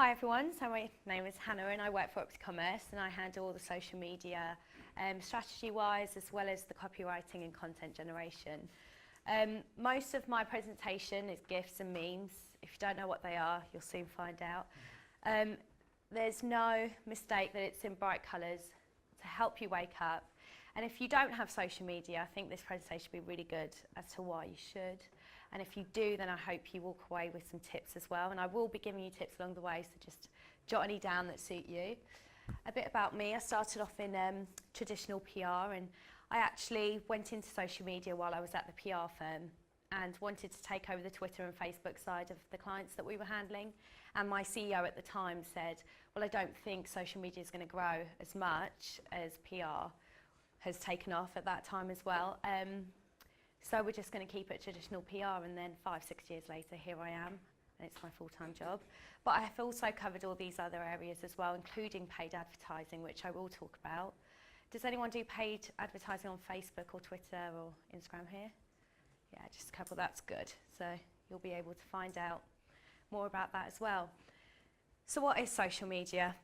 Hi everyone, so my name is Hannah and I work for Commerce and I handle all the social media strategy-wise as well as the copywriting and content generation. Most of my presentation is GIFs and memes. If you don't know what they are, you'll soon find out. There's no mistake that it's in bright colours to help you wake up. And if you don't have social media, I think this presentation will be really good as to why you should. And if you do, then I hope you walk away with some tips as well. And I will be giving you tips along the way, so just jot any down that suit you. A bit about me, I started off in traditional PR, and I actually went into social media while I was at the PR firm and wanted to take over the Twitter and Facebook side of the clients that we were handling. And my CEO at the time said, well, I don't think social media is going to grow as much as PR has taken off at that time as well. So we're just going to keep it traditional PR, and then 5-6 years later, here I am, and it's my full-time job. But I have also covered all these other areas as well, including paid advertising, which I will talk about. Does anyone do paid advertising on Facebook or Twitter or Instagram here? Yeah, just a couple, that's good. So you'll be able to find out more about that as well. So what is social media?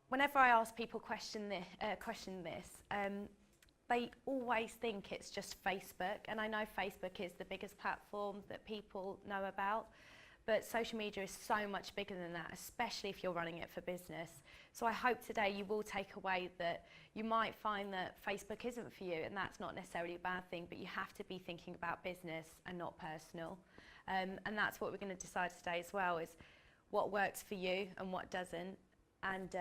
Whenever I ask people question this, they always think it's just Facebook, and I know Facebook is the biggest platform that people know about, but social media is so much bigger than that, especially if you're running it for business. So I hope today you will take away that you might find that Facebook isn't for you, and that's not necessarily a bad thing, but you have to be thinking about business and not personal. And that's what we're going to decide today as well, is what works for you and what doesn't. And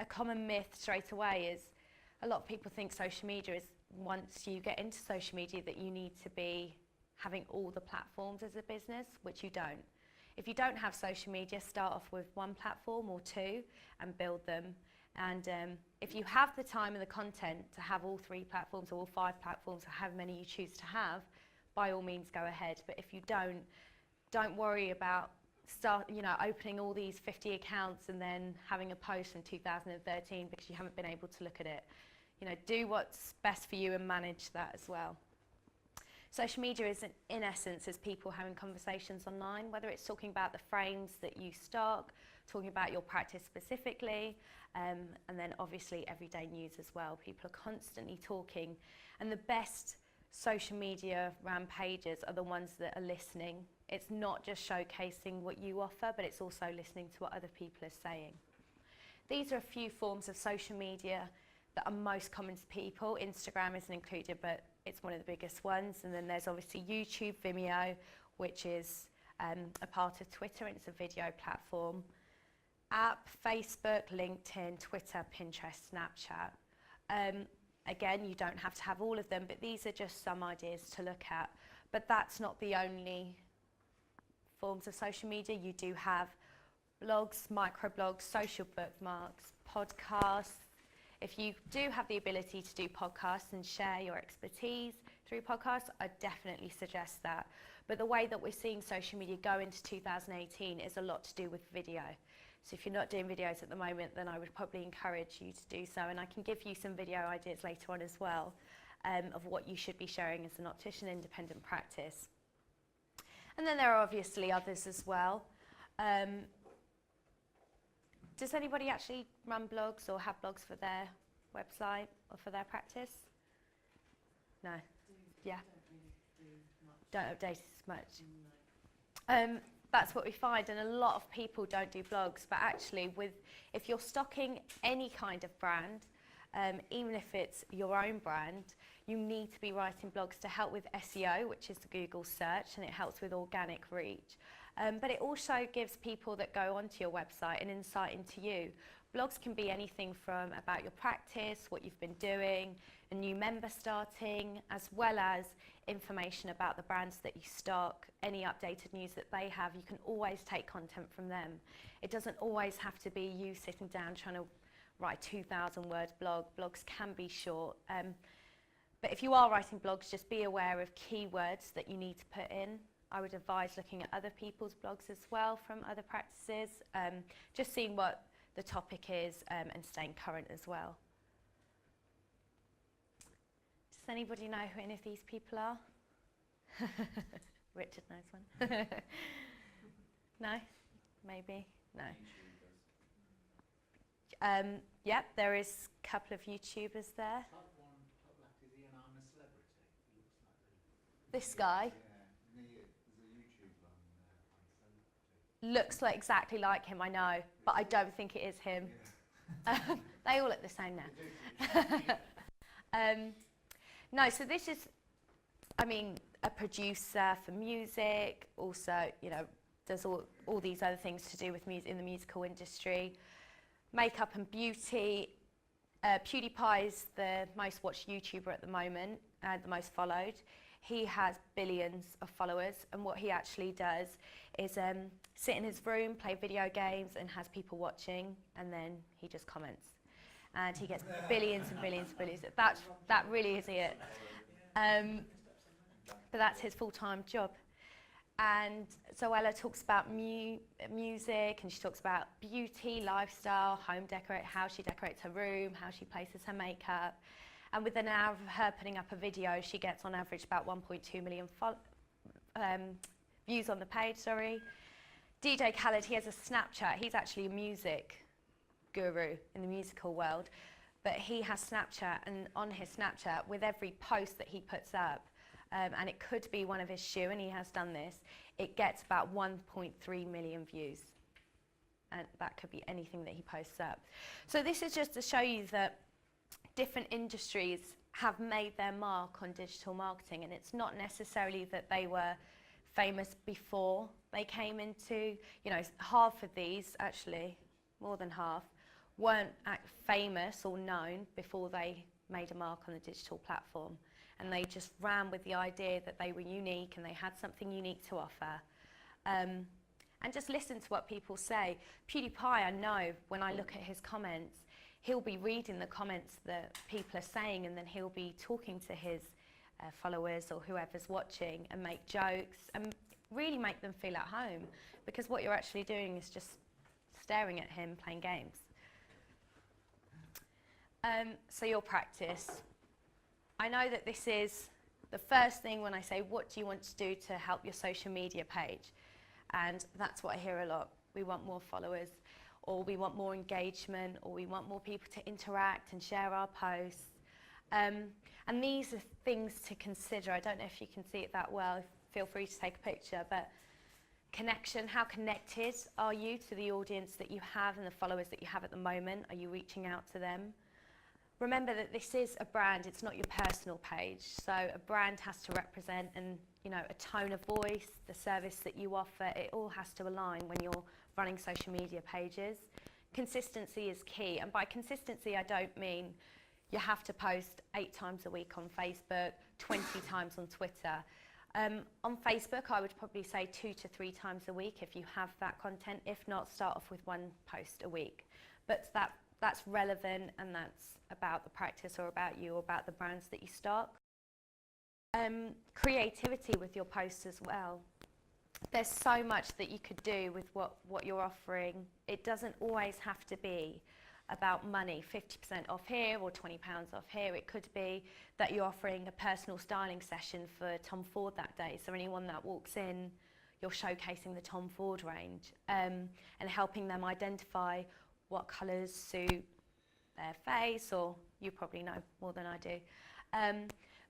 a common myth straight away is a lot of people think social media is, once you get into social media, that you need to be having all the platforms as a business, which you don't. If you don't have social media, start off with one platform or two and build them. And if you have the time and the content to have all 3 platforms or all 5 platforms, or however many you choose to have, by all means go ahead. But if you don't worry about opening all these 50 accounts and then having a post in 2013 because you haven't been able to look at it. Do what's best for you and manage that as well. Social media is, in essence, is people having conversations online, whether it's talking about the frames that you stock, talking about your practice specifically, and then obviously everyday news as well. People are constantly talking, and the best social media ran pages are the ones that are listening. It's not just showcasing what you offer, but it's also listening to what other people are saying. These are a few forms of social media that are most common to people. Instagram isn't included, but it's one of the biggest ones. And then there's obviously YouTube, Vimeo, which is a part of Twitter, and it's a video platform. App, Facebook, LinkedIn, Twitter, Pinterest, Snapchat. Again, you don't have to have all of them, but these are just some ideas to look at. But that's not the only forms of social media. You do have blogs, microblogs, social bookmarks, podcasts. If you do have the ability to do podcasts and share your expertise through podcasts, I definitely suggest that. But the way that we're seeing social media go into 2018 is a lot to do with video. So if you're not doing videos at the moment, then I would probably encourage you to do so. And I can give you some video ideas later on as well of what you should be sharing as an optician independent practice. And then there are obviously others as well. Does anybody actually run blogs or have blogs for their website or for their practice? No? Yeah? Don't update as much. That's what we find, and a lot of people don't do blogs, but actually if you're stocking any kind of brand, even if it's your own brand, you need to be writing blogs to help with SEO, which is the Google search, and it helps with organic reach. But it also gives people that go onto your website an insight into you. Blogs can be anything from about your practice, what you've been doing, a new member starting, as well as information about the brands that you stock, any updated news that they have. You can always take content from them. It doesn't always have to be you sitting down trying to write 2,000-word blog. Blogs can be short. But if you are writing blogs, just be aware of keywords that you need to put in. I would advise looking at other people's blogs as well from other practices, just seeing what the topic is and staying current as well. Does anybody know who any of these people are? Richard knows one. No? Maybe? No. Yep, there is a couple of YouTubers there. Top one, top left, is he an I'm a Celebrity? He looks like the... This guy Yeah, and there's a YouTuber on Celebrity. looks like exactly like him, I know, but I don't think it is him. Yeah. They all look the same now. No, so this is, I mean, a producer for music, also, you know, does all these other things to do with music in the musical industry. Makeup and beauty. PewDiePie is the most watched YouTuber at the moment and the most followed. He has billions of followers, and what he actually does is sit in his room, play video games, and has people watching, and then he just comments. And he gets billions and billions and billions. That really is it. But that's his full-time job. And Zoella talks about music, and she talks about beauty, lifestyle, home decorate, how she decorates her room, how she places her makeup. And within an hour of her putting up a video, she gets on average about 1.2 million views on the page, DJ Khaled, he has a Snapchat. He's actually a music guru in the musical world, but he has Snapchat, and on his Snapchat, with every post that he puts up, and it could be one of his shoe, and he has done this, it gets about 1.3 million views. And that could be anything that he posts up. So this is just to show you that different industries have made their mark on digital marketing, and it's not necessarily that they were famous before they came into, you know, half of these, actually, more than half, weren't famous or known before they made a mark on the digital platform. And they just ran with the idea that they were unique and they had something unique to offer. And just listen to what people say. PewDiePie, I know, when I look at his comments, he'll be reading the comments that people are saying, and then he'll be talking to his followers or whoever's watching and make jokes and really make them feel at home, because what you're actually doing is just staring at him playing games. So your practice. I know that this is the first thing when I say, what do you want to do to help your social media page? And that's what I hear a lot. We want more followers, or we want more engagement, or we want more people to interact and share our posts. And these are things to consider. I don't know if you can see it that well. Feel free to take a picture. But connection, how connected are you to the audience that you have and the followers that you have at the moment? Are you reaching out to them? Remember that this is a brand, it's not your personal page. So a brand has to represent, and you know, a tone of voice, the service that you offer, it all has to align when you're running social media pages. Consistency is key, and by consistency I don't mean you have to post 8 times a week on Facebook, 20 times on Twitter. On Facebook, I would probably say 2 to 3 times a week if you have that content. If not, start off with 1 post a week. But that's relevant, and that's about the practice or about you or about the brands that you stock. Creativity with your posts as well. There's so much that you could do with what you're offering. It doesn't always have to be about money, 50% off here or £20 off here. It could be that you're offering a personal styling session for Tom Ford that day. So anyone that walks in, you're showcasing the Tom Ford range, and helping them identify what colours suit their face, or you probably know more than I do.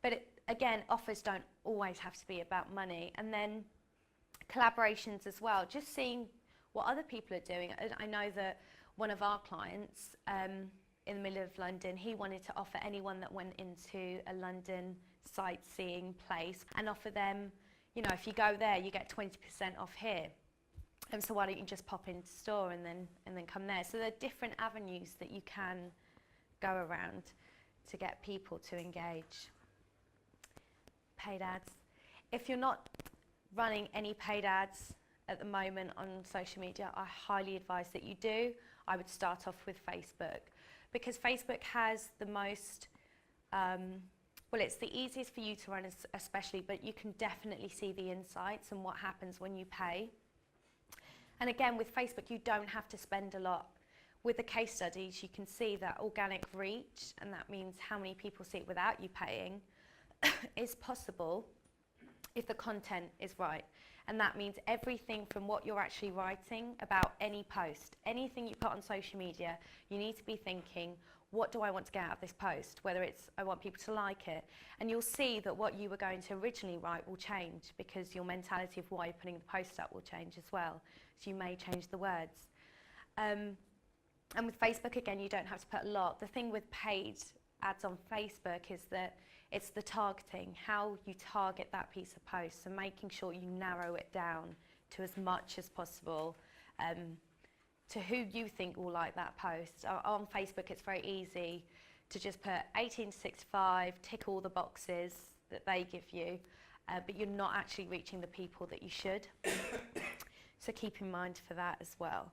But again, offers don't always have to be about money. And then collaborations as well, just seeing what other people are doing. I know that one of our clients in the middle of London, he wanted to offer anyone that went into a London sightseeing place and offer them, you know, if you go there, you get 20% off here. And so why don't you just pop into store and then come there? So there are different avenues that you can go around to get people to engage. Paid ads. If you're not running any paid ads at the moment on social media, I highly advise that you do. I would start off with Facebook, because Facebook has the most, well, it's the easiest for you to run especially, but you can definitely see the insights and what happens when you pay. And again, with Facebook, you don't have to spend a lot. With the case studies, you can see that organic reach, and that means how many people see it without you paying, is possible if the content is right. And that means everything from what you're actually writing about any post, anything you put on social media, you need to be thinking, what do I want to get out of this post? Whether it's, I want people to like it. And you'll see that what you were going to originally write will change, because your mentality of why you're putting the post up will change as well. So you may change the words. And with Facebook, again, you don't have to put a lot. The thing with paid ads on Facebook is that it's the targeting, how you target that piece of post, so making sure you narrow it down to as much as possible to who you think will like that post. On Facebook, it's very easy to just put 18 to 65, tick all the boxes that they give you, but you're not actually reaching the people that you should. So keep in mind for that as well.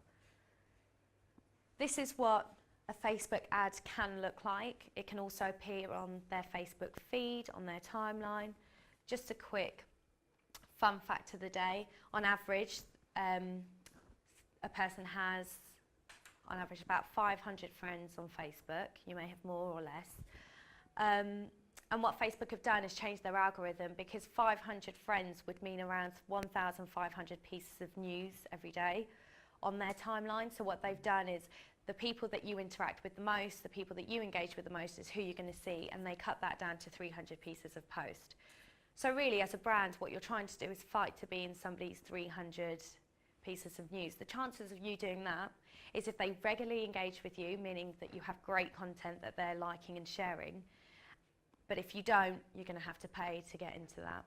This is what a Facebook ad can look like. It can also appear on their Facebook feed, on their timeline. Just a quick fun fact of the day. On average, a person has, on average, about 500 friends on Facebook. You may have more or less. And what Facebook have done is changed their algorithm, because 500 friends would mean around 1,500 pieces of news every day on their timeline. So what they've done is, the people that you interact with the most, the people that you engage with the most, is who you're going to see, and they cut that down to 300 pieces of post. So really, as a brand, what you're trying to do is fight to be in somebody's 300 pieces of news. The chances of you doing that is if they regularly engage with you, meaning that you have great content that they're liking and sharing. But if you don't, you're going to have to pay to get into that.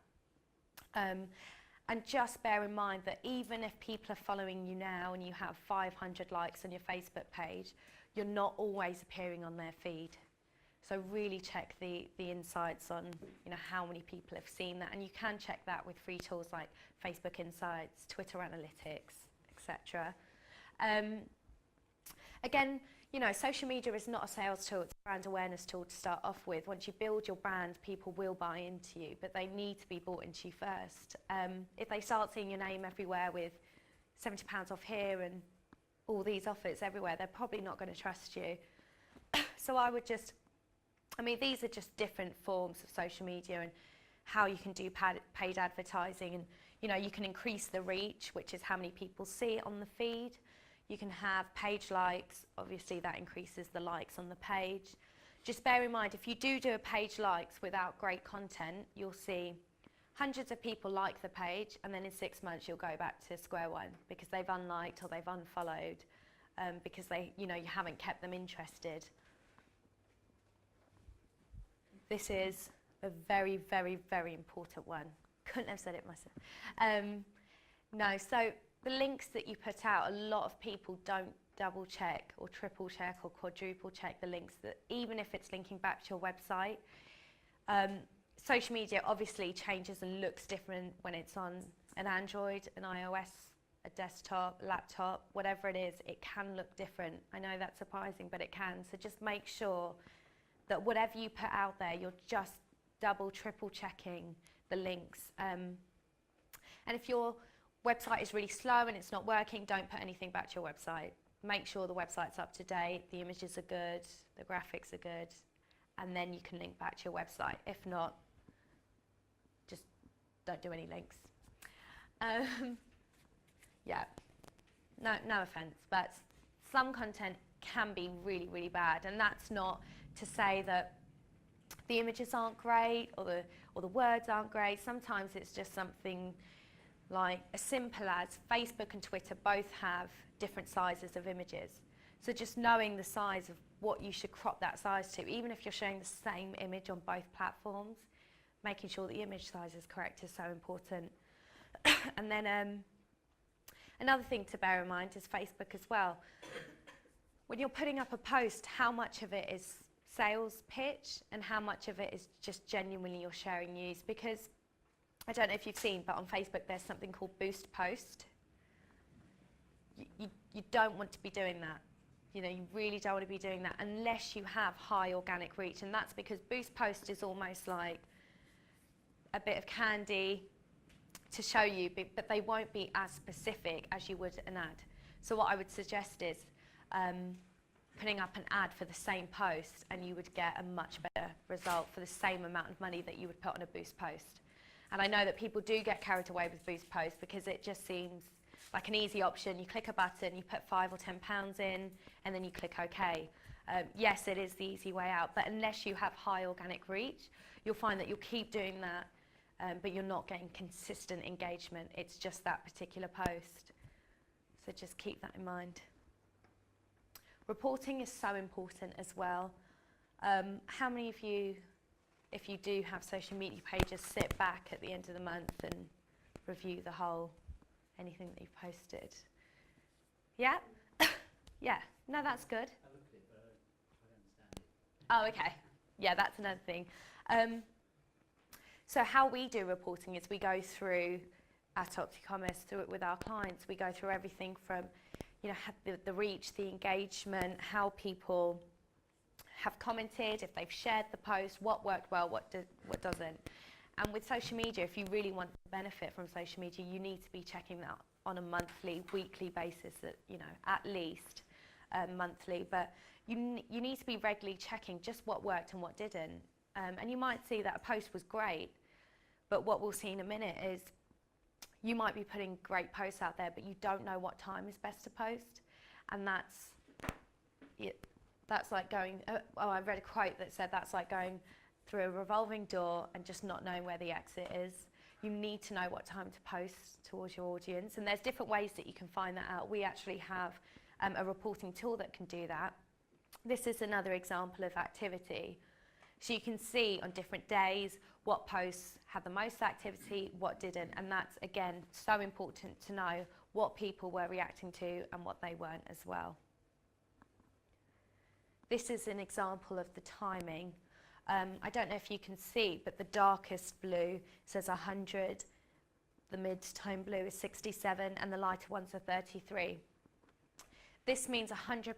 And just bear in mind that even if people are following you now and you have 500 likes on your Facebook page, you're not always appearing on their feed. So really check the insights on, how many people have seen that. And you can check that with free tools like Facebook Insights, Twitter Analytics, etc. Again, social media is not a sales tool, it's a brand awareness tool to start off with. Once you build your brand, people will buy into you, but they need to be bought into you first. If they start seeing your name everywhere with £70 off here and all these offers everywhere, they're probably not going to trust you. So these are just different forms of social media and how you can do paid advertising. And, you can increase the reach, which is how many people see it on the feed. You can have page likes, obviously that increases the likes on the page. Just bear in mind, if you do a page likes without great content, you'll see hundreds of people like the page, and then in 6 months you'll go back to square one because they've unliked or they've unfollowed, because you haven't kept them interested. This is a very, very, very important one. Couldn't have said it myself. So the links that you put out, a lot of people don't double check or triple check or quadruple check the links, that even if it's linking back to your website. Social media obviously changes and looks different when it's on an Android, an iOS, a desktop, laptop, whatever it is, it can look different. I know that's surprising, but it can. So just make sure that whatever you put out there, you're just double, triple checking the links. And if your website is really slow and it's not working, don't put anything back to your website. Make sure the website's up to date, the images are good, the graphics are good, and then you can link back to your website. If not, just don't do any links. Yeah, no offense, but some content can be really, really bad, and that's not to say that the images aren't great or the words aren't great. Sometimes it's just something like as simple as Facebook and Twitter both have different sizes of images. So just knowing the size of what you should crop that size to, even if you're showing the same image on both platforms, making sure the image size is correct is so important. And then another thing to bear in mind is Facebook as well. When you're putting up a post, how much of it is sales pitch and how much of it is just genuinely you're sharing news? Because I don't know if you've seen, but on Facebook there's something called boost post. You don't want to be doing that. You really don't want to be doing that unless you have high organic reach, and that's because boost post is almost like a bit of candy to show you, but they won't be as specific as you would an ad. So what I would suggest is putting up an ad for the same post, and you would get a much better result for the same amount of money that you would put on a boost post. And I know that people do get carried away with boost posts because it just seems like an easy option. You click a button, you put £5 or £10 in, and then you click OK. Yes, it is the easy way out, but unless you have high organic reach, you'll find that you'll keep doing that, but you're not getting consistent engagement. It's just that particular post. So just keep that in mind. Reporting is so important as well. How many of you, if you do have social media pages, sit back at the end of the month and review the whole, anything that you've posted? Yeah? Yeah, no, that's good. I look at it, but I don't understand it. Oh, okay. Yeah, that's another thing. So how we do reporting is we go through at Opticommerce, through it with our clients. We go through everything from, you know, the reach, the engagement, how people have commented, if they've shared the post, what worked well, what doesn't. And with social media, if you really want to benefit from social media, you need to be checking that on a monthly, weekly basis, you know, at least monthly. But you need to be regularly checking just what worked and what didn't. And you might see that a post was great, but what we'll see in a minute is you might be putting great posts out there, but you don't know what time is best to post. And that's like going, I read a quote that said that's like going through a revolving door and just not knowing where the exit is. You need to know what time to post towards your audience. And there's different ways that you can find that out. We actually have a reporting tool that can do that. This is another example of activity. So you can see on different days what posts had the most activity, what didn't. And that's, again, so important to know what people were reacting to and what they weren't as well. This is an example of the timing. I don't know if you can see, but the darkest blue says 100, the mid-tone blue is 67, and the lighter ones are 33. This means 100%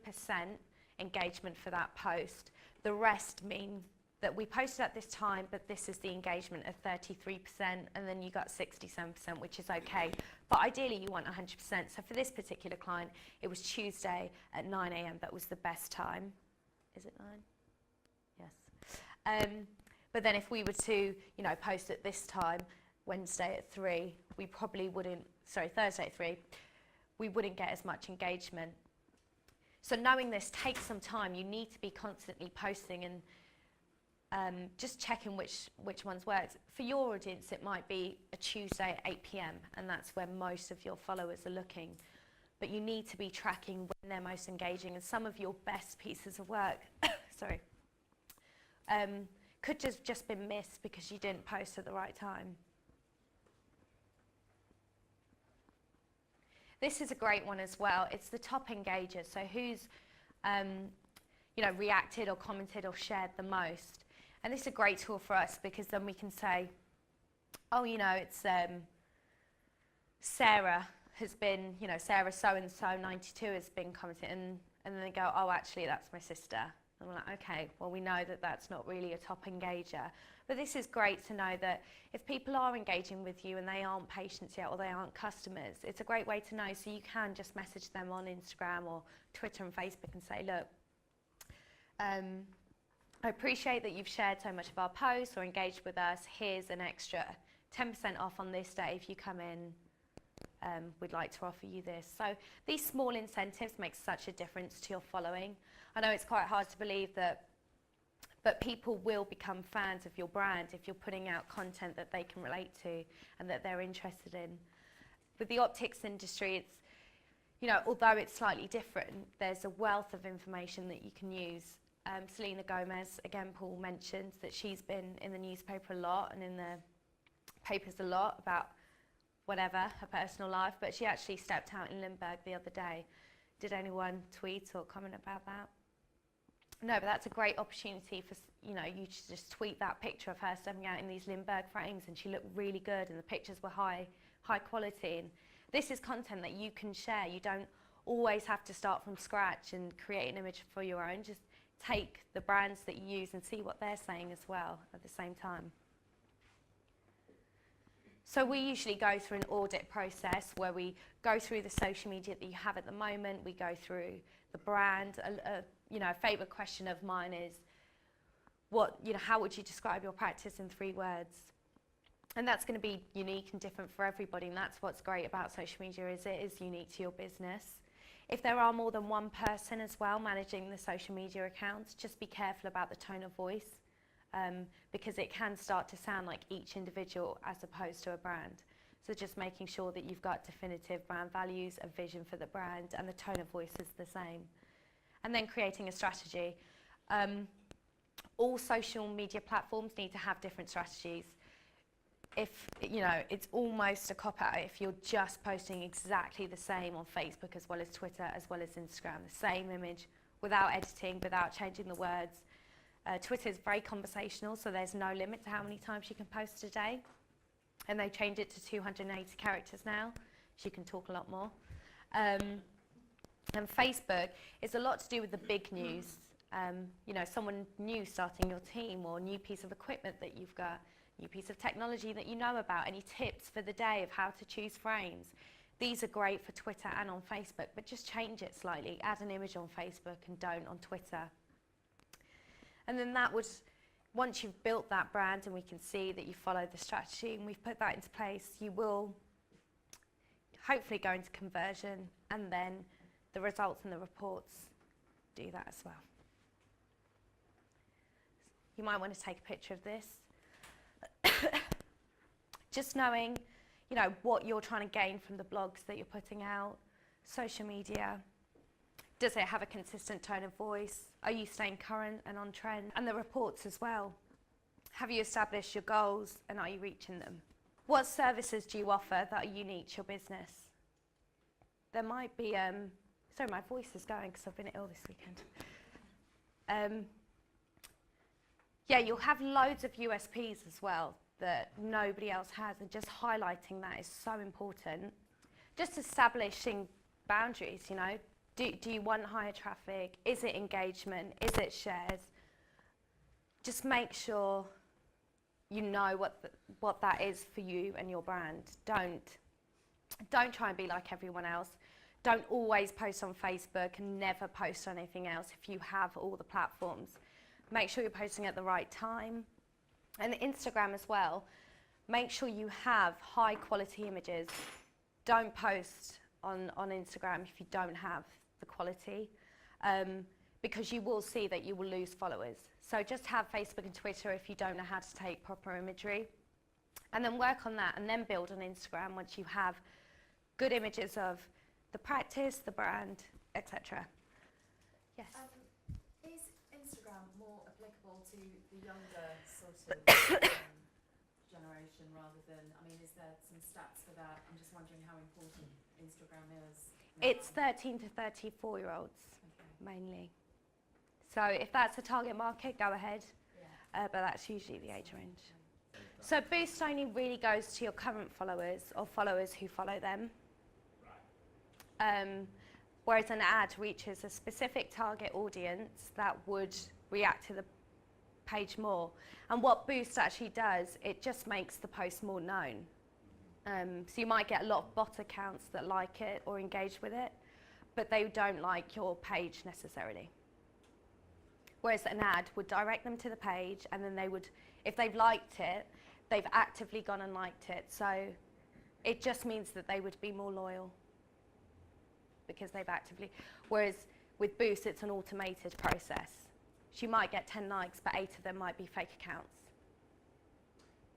engagement for that post. The rest mean that we posted at this time, but this is the engagement of 33%, and then you got 67%, which is okay. But ideally, you want 100%. So for this particular client, it was Tuesday at 9 a.m. That was the best time. Is it 9? Yes. But then if we were to, you know, post at this time, Wednesday at 3, we probably wouldn't, Thursday at 3, we wouldn't get as much engagement. So knowing this takes some time. You need to be constantly posting and just checking which ones work. For your audience, it might be a Tuesday at 8 p.m, and that's where most of your followers are looking. But you need to be tracking when they're most engaging, and some of your best pieces of work could just been missed because you didn't post at the right time. This is a great one as well. It's the top engagers. So who's you know, reacted or commented or shared the most. And this is a great tool for us because then we can say, oh, you know, it's Sarah has been, you know, Sarah so-and-so 92 has been commenting, and then they go, oh, actually, that's my sister. And we're like, okay, well, we know that that's not really a top engager. But this is great to know that if people are engaging with you and they aren't patients yet or they aren't customers, it's a great way to know. So you can just message them on Instagram or Twitter and Facebook and say, look, I appreciate that you've shared so much of our posts or engaged with us. Here's an extra 10% off on this day if you come in. We'd like to offer you this. So these small incentives make such a difference to your following. I know it's quite hard to believe that, but people will become fans of your brand if you're putting out content that they can relate to and that they're interested in. With the optics industry, it's, you know, although it's slightly different, there's a wealth of information that you can use. Selena Gomez, again, Paul mentioned that she's been in the newspaper a lot and in the papers a lot about whatever, her personal life, but she actually stepped out in Limburg the other day. Did anyone tweet or comment about that? No, but that's a great opportunity for, you know, you to just tweet that picture of her stepping out in these Limburg frames, and she looked really good and the pictures were high quality. And this is content that you can share. You don't always have to start from scratch and create an image for your own. Just take the brands that you use and see what they're saying as well at the same time. So we usually go through an audit process where we go through the social media that you have at the moment. We go through the brand. You know, a favourite question of mine is, how would you describe your practice in 3 words? And that's going to be unique and different for everybody, and that's what's great about social media, is it is unique to your business. If there are more than one person as well managing the social media accounts, just be careful about the tone of voice, because it can start to sound like each individual as opposed to a brand. So just making sure that you've got definitive brand values, a vision for the brand, and the tone of voice is the same. And then creating a strategy. All social media platforms need to have different strategies. If, you know, it's almost a cop-out if you're just posting exactly the same on Facebook as well as Twitter as well as Instagram, the same image, without editing, without changing the words. Twitter is very conversational, so there's no limit to how many times you can post a day. And they changed it to 280 characters now, so you can talk a lot more. And Facebook is a lot to do with the big news. You know, someone new starting your team, or a new piece of equipment that you've got, new piece of technology that you know about, any tips for the day of how to choose frames. These are great for Twitter and on Facebook, but just change it slightly. Add an image on Facebook and don't on Twitter. And then that would, once you've built that brand and we can see that you follow the strategy and we've put that into place, you will hopefully go into conversion, and then the results and the reports do that as well. You might want to take a picture of this. Just knowing, you know, what you're trying to gain from the blogs that you're putting out, social media. Does it have a consistent tone of voice? Are you staying current and on trend? And the reports as well. Have you established your goals, and are you reaching them? What services do you offer that are unique to your business? There might be, sorry, my voice is going because I've been ill this weekend. Yeah, you'll have loads of USPs as well that nobody else has, and just highlighting that is so important. Just establishing boundaries, you know. Do you want higher traffic? Is it engagement? Is it shares? Just make sure you know what that is for you and your brand. Don't try and be like everyone else. Don't always post on Facebook and never post on anything else if you have all the platforms. Make sure you're posting at the right time. And Instagram as well. Make sure you have high quality images. Don't post on Instagram if you don't have the quality, because you will see that you will lose followers. So just have Facebook and Twitter if you don't know how to take proper imagery. And then work on that, and then build on Instagram once you have good images of the practice, the brand, etc. Yes? Is Instagram more applicable to the younger sort of generation rather than, I mean, is there some stats for that? I'm just wondering how important Instagram is now. It's 13 to 34-year-olds, mainly. So if that's a target market, go ahead. Yeah. But that's usually the age range. So boost only really goes to your current followers or followers who follow them. Whereas an ad reaches a specific target audience that would react to the page more. And what Boost actually does, it just makes the post more known. So you might get a lot of bot accounts that like it or engage with it, but they don't like your page necessarily. Whereas an ad would direct them to the page, and then they would, if they've liked it, they've actively gone and liked it. So it just means that they would be more loyal because they've actively, whereas with Boost, it's an automated process. So you might get 10 likes, but 8 of them might be fake accounts.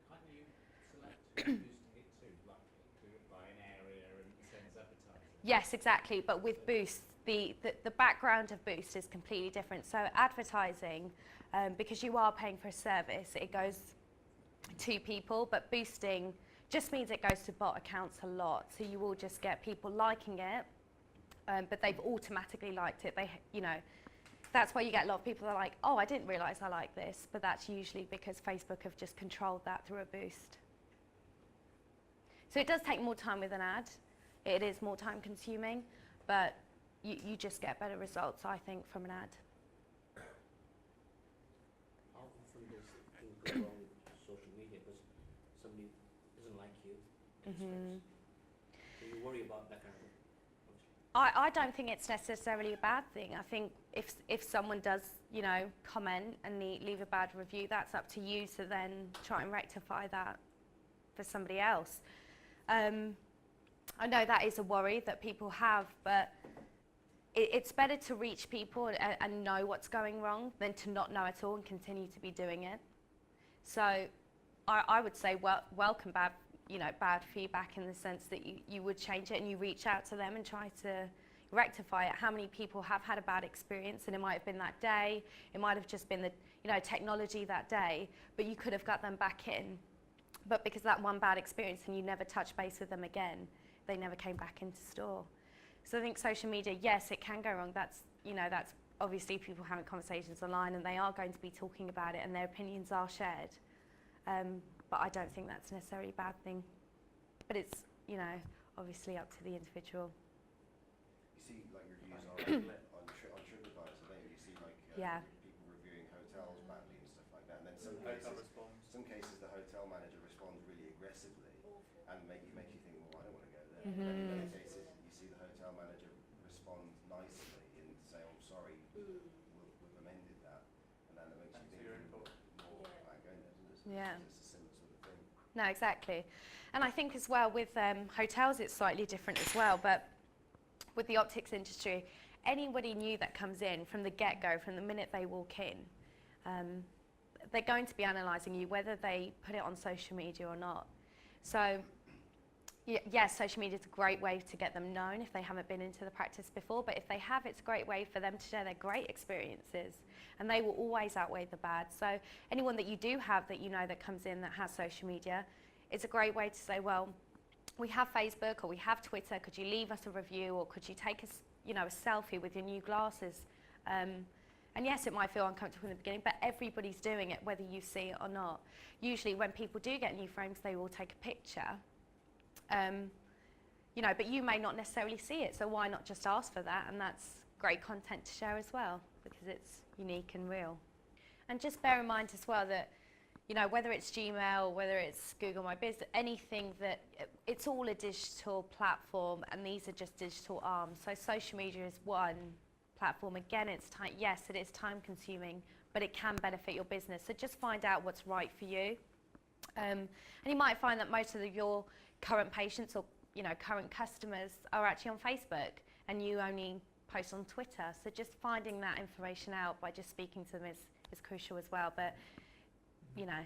Can't you select who's boosting it to, like do it by an area and send as advertising? Yes, exactly. But with Boost, the background of Boost is completely different. So advertising, because you are paying for a service, it goes to people, but boosting just means it goes to bot accounts a lot. So you will just get people liking it, but they've automatically liked it. They, you know, that's why you get a lot of people that are like, oh, I didn't realise I like this, but that's usually because Facebook have just controlled that through a boost. So it does take more time with an ad. It is more time consuming, but you just get better results, I think, from an ad. How often does things go wrong with social media because somebody doesn't like you? Do you worry about that kind of thing? I don't think it's necessarily a bad thing. I think if someone does, you know, comment and leave a bad review, that's up to you to then try and rectify that. for somebody else. I know that is a worry that people have, but it's better to reach people and know what's going wrong than to not know at all and continue to be doing it. So I would say welcome bad feedback in the sense that you would change it and you reach out to them and try to rectify it. How many people have had a bad experience, and it might have been that day, it might have just been the technology that day, but you could have got them back in. But because of that one bad experience and you never touch base with them again, they never came back into store. So I think social media, yes, it can go wrong. That's obviously people having conversations online and they are going to be talking about it and their opinions are shared. But I don't think that's necessarily a bad thing. But it's, obviously up to the individual. You see, like, reviews on TripAdvisor, don't you? You see, like, Yeah. people reviewing hotels badly and stuff like that. And then some cases the hotel manager responds really aggressively and make you think, well, I don't want to go there. Mhm. But in many cases, you see the hotel manager respond nicely and say, oh, sorry, we've amended that. And then it makes you think more about going there, doesn't it? Yeah. It's a similar sort of thing. No, exactly. And I think as well with hotels it's slightly different as well, but with the optics industry, anybody new that comes in from the get-go, from the minute they walk in, they're going to be analysing you whether they put it on social media or not. So yes, social media is a great way to get them known if they haven't been into the practice before, but if they have, it's a great way for them to share their great experiences, and they will always outweigh the bad. So anyone that you do have that that comes in that has social media, it's a great way to say, well, we have Facebook or we have Twitter, could you leave us a review, or could you take us, a selfie with your new glasses? And yes, it might feel uncomfortable in the beginning, but everybody's doing it, whether you see it or not. Usually when people do get new frames, they will take a picture. But you may not necessarily see it, so why not just ask for that? And that's great content to share as well, because it's unique and real. And just bear in mind as well that, whether it's Gmail, whether it's Google My Biz, anything that, it's all a digital platform, and these are just digital arms. So social media is one platform. Again, yes, it is time consuming, but it can benefit your business. So just find out what's right for you. And you might find that most of your current patients or current customers are actually on Facebook, and you only post on Twitter. So just finding that information out by just speaking to them is crucial as well. But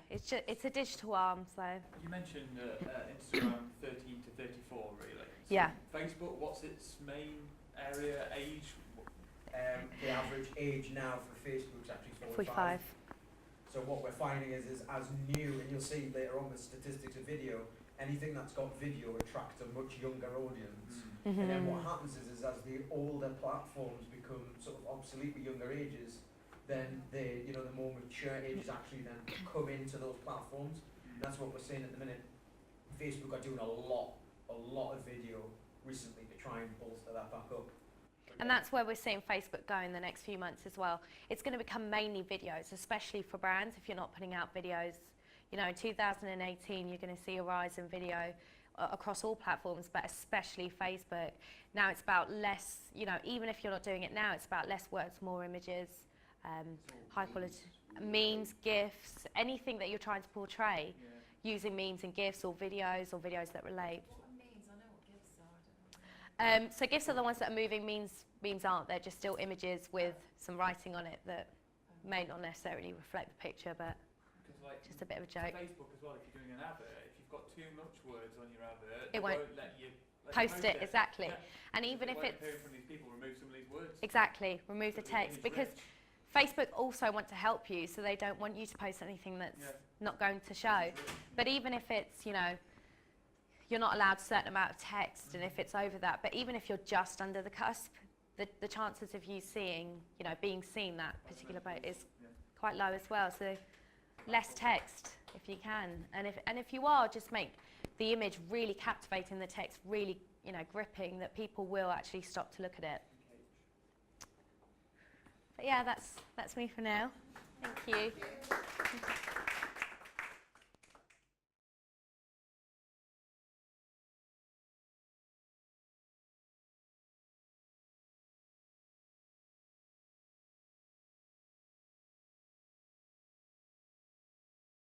it's a digital arm. So you mentioned Instagram 13 to 34, really. So yeah. Facebook, what's its main area, age? The average age now for Facebook is actually 45. So what we're finding is as new, and you'll see later on the statistics of video, anything that's got video attracts a much younger audience. Mm-hmm. And then what happens is as the older platforms become sort of obsolete with younger ages, then the more mature ages actually then come into those platforms. And that's what we're seeing at the minute. Facebook are doing a lot of video recently to try and bolster that back up. And that's where we're seeing Facebook go in the next few months as well. It's going to become mainly videos, especially for brands. If you're not putting out videos, in 2018, you're going to see a rise in video across all platforms, but especially Facebook. Now it's about less, even if you're not doing it now, it's about less words, more images, high quality memes, GIFs, anything that you're trying to portray, using memes and GIFs or videos that relate. What are memes? I know what GIFs are. I don't know. So GIFs are the ones that are moving. Memes aren't. They're just still images with some writing on it that may not necessarily reflect the picture, but just a bit of a joke. Facebook as well, if you're doing an advert, if you've got too much words on your advert, It won't let you post it, exactly. Yeah. And even if it won't it's... appear from these people, remove some of these words. Exactly, remove the So the text, image because rich. Facebook also want to help you, so they don't want you to post anything that's not going to show. But even if it's, you're not allowed a certain amount of text, and if it's over that, but even if you're just under the cusp, the chances of you seeing, being seen that particular boat is quite low as well. So less text if you can, and if you are, just make the image really captivating, the text really, gripping, that people will actually stop to look at it. But yeah, that's me for now. Thank you.